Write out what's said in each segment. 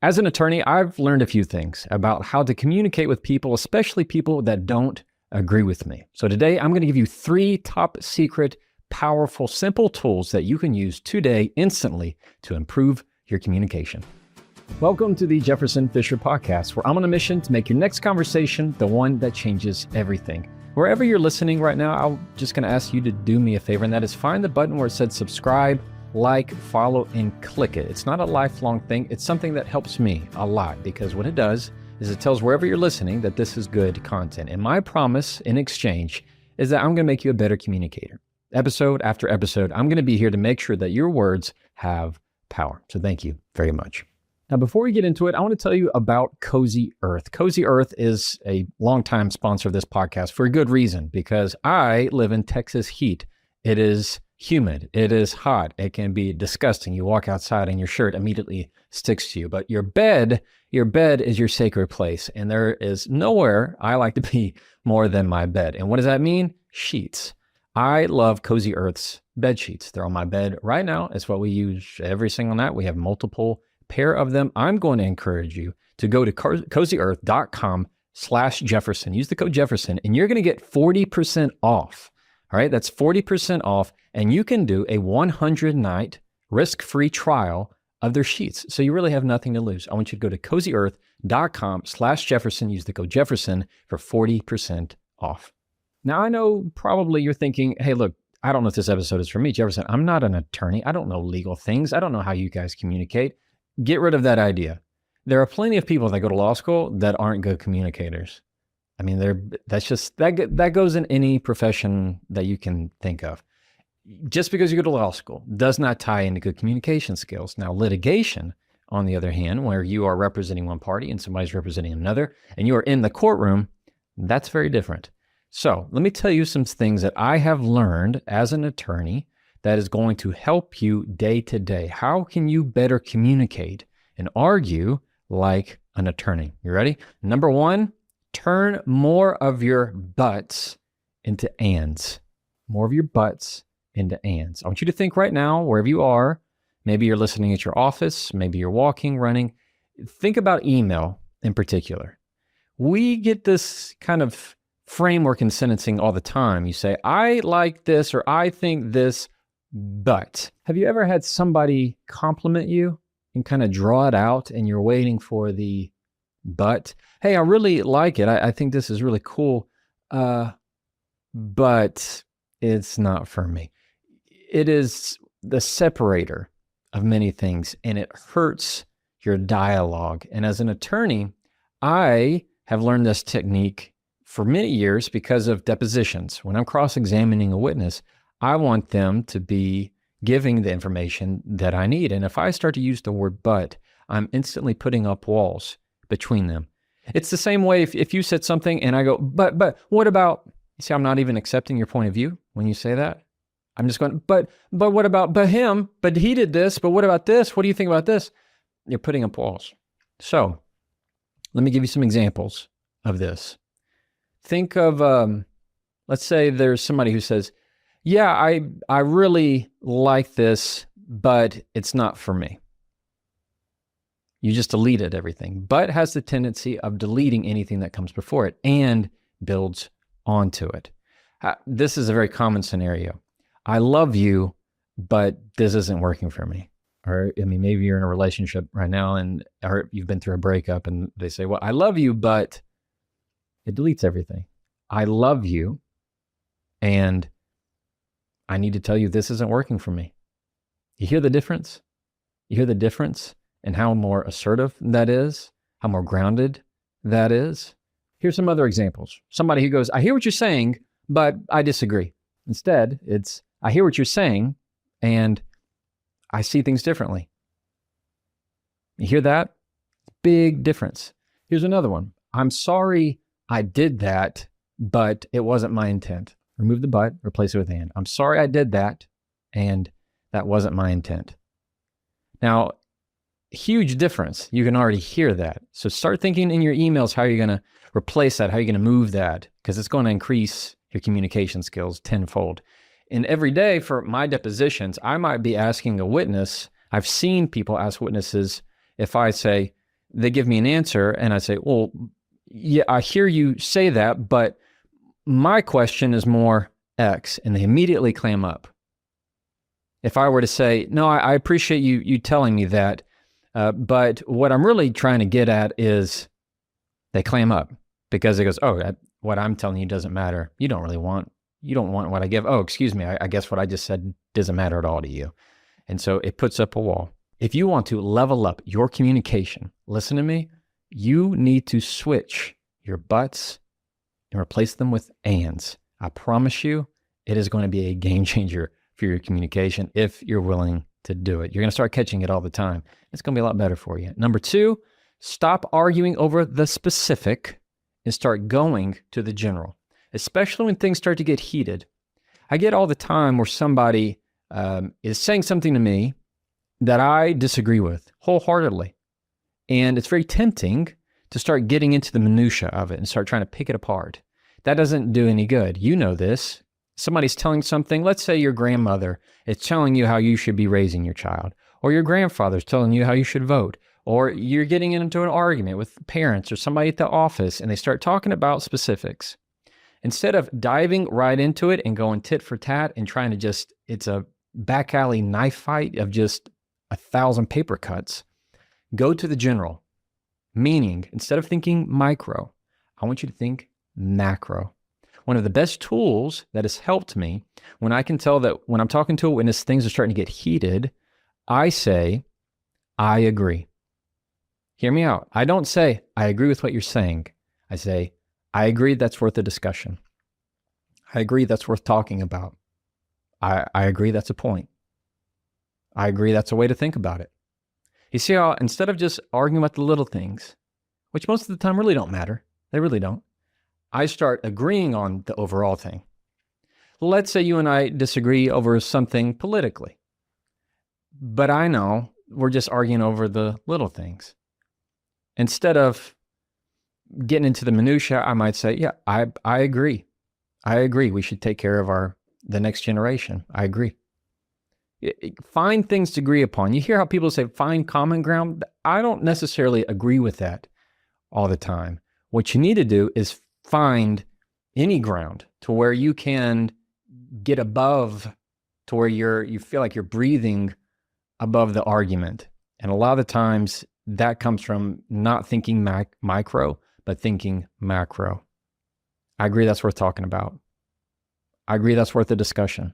As an attorney, I've learned a few things about how to communicate with people, especially people that don't agree with me. So today, I'm going to give you 3 top secret, powerful, simple tools that you can use today instantly to improve your communication. Welcome to the Jefferson Fisher podcast, where I'm on a mission to make your next conversation the one that changes everything. Wherever you're listening right now, I'm just going to ask you to do me a favor, and that is find the button where it said subscribe, like, follow, and click it. It's not a lifelong thing. It's something that helps me a lot because what it does is it tells wherever you're listening that this is good content. And my promise in exchange is that I'm going to make you a better communicator. Episode after episode, I'm going to be here to make sure that your words have power. So thank you very much. Now, before we get into it, I want to tell you about Cozy Earth. Cozy Earth is a longtime sponsor of this podcast for a good reason, because I live in Texas heat. It is humid. It is hot. It can be disgusting. You walk outside and your shirt immediately sticks to you. But your bed is your sacred place. And there is nowhere I like to be more than my bed. And what does that mean? Sheets. I love Cozy Earth's bed sheets. They're on my bed right now. It's what we use every single night. We have multiple pair of them. I'm going to encourage you to go to cozyearth.com/Jefferson. Use the code Jefferson and you're going to get 40% off. All right, that's 40% off, and you can do a 100-night risk-free trial of their sheets. So you really have nothing to lose. I want you to go to cozyearth.com/Jefferson. Use the code Jefferson for 40% off. Now, I know probably you're thinking, hey, look, I don't know if this episode is for me, Jefferson. I'm not an attorney. I don't know legal things. I don't know how you guys communicate. Get rid of that idea. There are plenty of people that go to law school that aren't good communicators. I mean, that goes in any profession that you can think of. Just because you go to law school does not tie into good communication skills. Now, litigation, on the other hand, where you are representing one party and somebody's representing another, and you are in the courtroom, that's very different. So let me tell you some things that I have learned as an attorney that is going to help you day to day. How can you better communicate and argue like an attorney? You ready? Number 1, turn more of your buts into ands. More of your buts into ands. I want you to think right now, wherever you are, maybe you're listening at your office, maybe you're walking, running. Think about email in particular. We get this kind of framework in sentencing all the time. You say, I like this, or I think this, but. Have you ever had somebody compliment you and kind of draw it out and you're waiting for the but? Hey, I really like it. I think this is really cool, but it's not for me. It is the separator of many things, and it hurts your dialogue. And as an attorney, I have learned this technique for many years because of depositions. When I'm cross-examining a witness, I want them to be giving the information that I need. And if I start to use the word but, I'm instantly putting up walls between them. It's the same way if you said something and I go, but what about, you see, I'm not even accepting your point of view when you say that. I'm just going, but what about, but him, but he did this, but what about this? What do you think about this? You're putting up walls. So let me give you some examples of this. Think of, let's say there's somebody who says, yeah, I really like this, but it's not for me. You just deleted everything. But has the tendency of deleting anything that comes before it and builds onto it. This is a very common scenario. I love you, but this isn't working for me. Or, I mean, maybe you're in a relationship right now or you've been through a breakup and they say, well, I love you, but it deletes everything. I love you, and I need to tell you this isn't working for me. You hear the difference? You hear the difference in how more assertive that is, how more grounded that is? Here's some other examples. Somebody who goes, I hear what you're saying, but I disagree. Instead, it's, I hear what you're saying, and I see things differently. You hear that? Big difference. Here's another one. I'm sorry I did that, but it wasn't my intent. Remove the but, replace it with and. I'm sorry I did that, and that wasn't my intent. Now, huge difference. You can already hear that. So start thinking in your emails how you're going to replace that, how you're going to move that, because it's going to increase your communication skills tenfold. And every day for my depositions, I might be asking a witness. I've seen people ask witnesses if I say, They give me an answer and I say, well, yeah, I hear you say that, but my question is more X, and they immediately clam up. If I were to say, no, I appreciate you telling me that, but what I'm really trying to get at is, they clam up because it goes, oh, what I'm telling you doesn't matter. You don't want what I give. Oh, excuse me. I guess what I just said doesn't matter at all to you. And so it puts up a wall. If you want to level up your communication, listen to me, you need to switch your buts and replace them with ands. I promise you, it is going to be a game changer for your communication if you're willing to do it. You're going to start catching it all the time. It's going to be a lot better for you. Number 2, stop arguing over the specific and start going to the general, especially when things start to get heated. I get all the time where somebody is saying something to me that I disagree with wholeheartedly. And it's very tempting to start getting into the minutia of it and start trying to pick it apart. That doesn't do any good. You know this. Somebody's telling something, let's say your grandmother is telling you how you should be raising your child, or your grandfather's telling you how you should vote, or you're getting into an argument with parents or somebody at the office and they start talking about specifics. Instead of diving right into it and going tit for tat and trying to just, it's a back alley knife fight of just 1,000 paper cuts, go to the general. Meaning, instead of thinking micro, I want you to think macro. One of the best tools that has helped me when I can tell that when I'm talking to a witness, things are starting to get heated, I say, I agree. Hear me out. I don't say, I agree with what you're saying. I say, I agree that's worth a discussion. I agree that's worth talking about. I agree that's a point. I agree that's a way to think about it. You see how instead of just arguing about the little things, which most of the time really don't matter, they really don't, I start agreeing on the overall thing. Let's say you and I disagree over something politically, but I know we're just arguing over the little things. Instead of getting into the minutia, I might say, yeah, I agree. I agree. We should take care of the next generation. I agree. Find things to agree upon. You hear how people say, find common ground. I don't necessarily agree with that all the time. What you need to do is find any ground to where you can get above, to where you feel like you're breathing above the argument. And a lot of the times that comes from not thinking micro, but thinking macro. I agree that's worth talking about. I agree that's worth a discussion.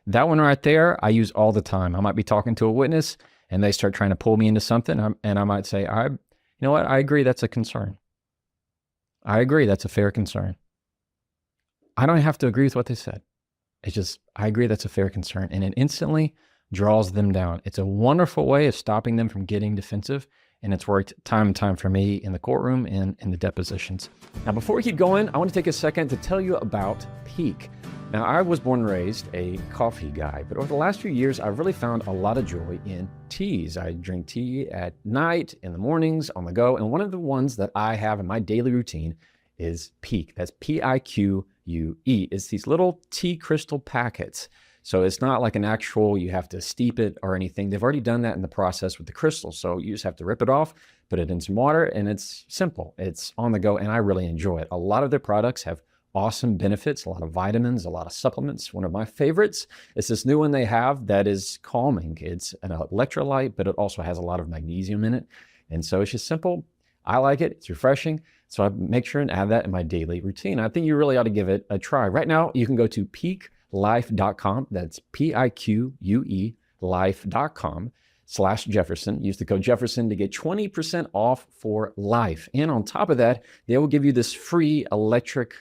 That one right there, I use all the time. I might be talking to a witness and they start trying to pull me into something, and I might say, you know what? I agree that's a concern. I agree that's a fair concern. I don't have to agree with what they said. It's just, I agree that's a fair concern. And it instantly draws them down. It's a wonderful way of stopping them from getting defensive. And it's worked time and time for me in the courtroom and in the depositions. Now, before we keep going, I want to take a second to tell you about Peak. Now, I was born and raised a coffee guy, but over the last few years, I've really found a lot of joy in teas. I drink tea at night, in the mornings, on the go, and one of the ones that I have in my daily routine is Peak. That's Pique. It's these little tea crystal packets. So it's not like an actual, you have to steep it or anything. They've already done that in the process with the crystals. So you just have to rip it off, put it in some water, and it's simple. It's on the go, and I really enjoy it. A lot of their products have awesome benefits, a lot of vitamins, a lot of supplements. One of my favorites is this new one they have that is calming. It's an electrolyte, but it also has a lot of magnesium in it. And so it's just simple. I like it. It's refreshing. So I make sure and add that in my daily routine. I think you really ought to give it a try. Right now, you can go to peaklife.com. That's Pique life.com/Jefferson. Use the code Jefferson to get 20% off for life. And on top of that, they will give you this free electric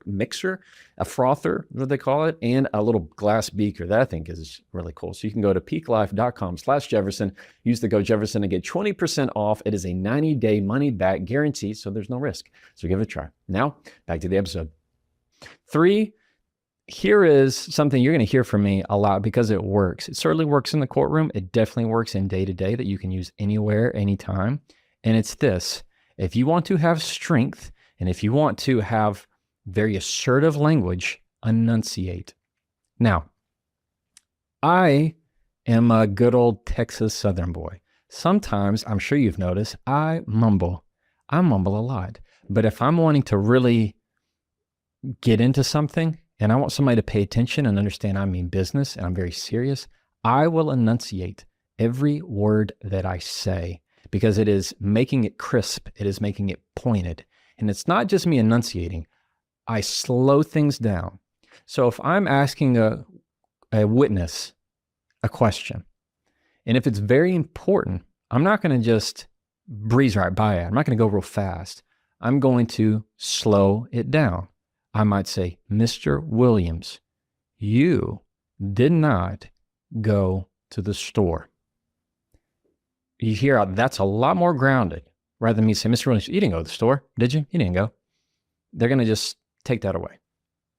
mixer, a frother, what they call it, and a little glass beaker. That I think is really cool. So you can go to peaklife.com/Jefferson, use the code Jefferson to get 20% off. It is a 90-day money-back guarantee, so there's no risk. So give it a try. Now, back to the episode. 3, here is something you're going to hear from me a lot because it works. It certainly works in the courtroom. It definitely works in day-to-day that you can use anywhere, anytime. And it's this: if you want to have strength and if you want to have very assertive language, enunciate. Now, I am a good old Texas Southern boy. Sometimes, I'm sure you've noticed, I mumble. I mumble a lot. But if I'm wanting to really get into something and I want somebody to pay attention and understand I mean business and I'm very serious, I will enunciate every word that I say because it is making it crisp. It is making it pointed. And it's not just me enunciating. I slow things down. So if I'm asking a witness a question, and if it's very important, I'm not going to just breeze right by it. I'm not going to go real fast. I'm going to slow it down. I might say, Mr. Williams, you did not go to the store. You hear that's a lot more grounded rather than me saying, Mr. Williams, you didn't go to the store, did you? You didn't go. They're going to just take that away.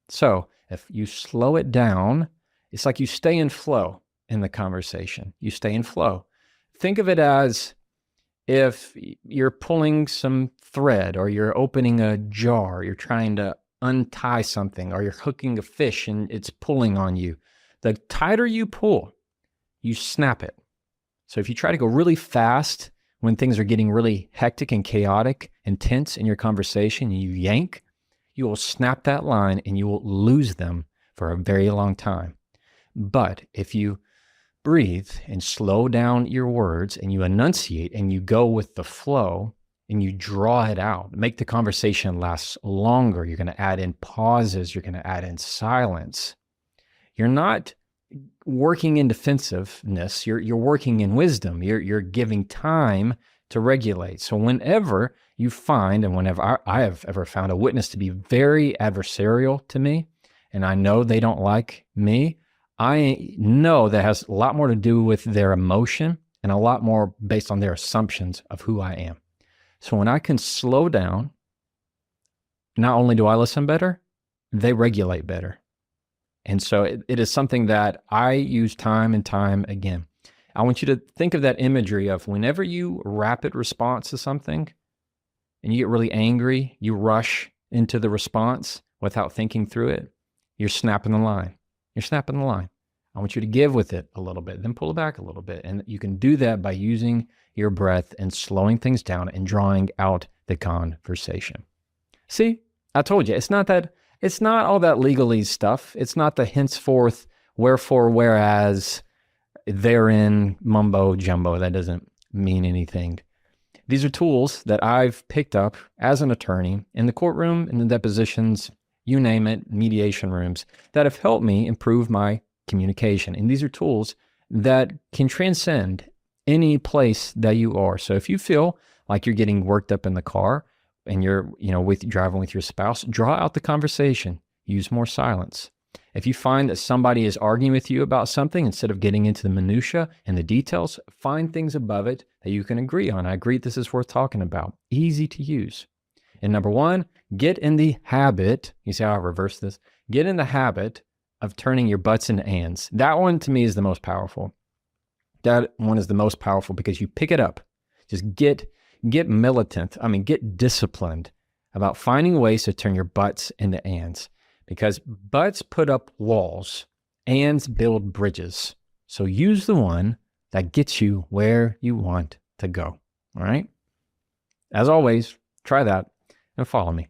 So if you slow it down, it's like you stay in flow in the conversation. You stay in flow. Think of it as if you're pulling some thread or you're opening a jar, you're trying to untie something, or you're hooking a fish and it's pulling on you. The tighter you pull, you snap it. So if you try to go really fast when things are getting really hectic and chaotic and tense in your conversation and you yank, you will snap that line and you will lose them for a very long time. But if you breathe and slow down your words and you enunciate and you go with the flow and you draw it out, make the conversation last longer. You're going to add in pauses. You're going to add in silence. You're not working in defensiveness. You're working in wisdom. You're giving time to regulate. So whenever you find, and whenever I have ever found a witness to be very adversarial to me, and I know they don't like me, I know that has a lot more to do with their emotion and a lot more based on their assumptions of who I am. So when I can slow down, not only do I listen better, they regulate better. And so it is something that I use time and time again. I want you to think of that imagery of whenever you rapid response to something and you get really angry, you rush into the response without thinking through it, you're snapping the line. You're snapping the line. I want you to give with it a little bit, then pull it back a little bit. And you can do that by using your breath and slowing things down and drawing out the conversation. See, I told you, it's not all that legalese stuff. It's not the henceforth, wherefore, whereas, therein, mumbo jumbo. That doesn't mean anything. These are tools that I've picked up as an attorney in the courtroom, in the depositions, you name it, mediation rooms, that have helped me improve my communication. And these are tools that can transcend any place that you are. So if you feel like you're getting worked up in the car and you're, driving with your spouse, draw out the conversation, use more silence. If you find that somebody is arguing with you about something, instead of getting into the minutia and the details, find things above it that you can agree on. I agree this is worth talking about. Easy to use. And number one, get in the habit, you see how I reverse this? Get in the habit of turning your buts into ands. That one to me is the most powerful. That one is the most powerful because you pick it up. Just get militant. Get disciplined about finding ways to turn your buts into ands, because buts put up walls, ands build bridges. So use the one that gets you where you want to go. All right? As always, try that and follow me.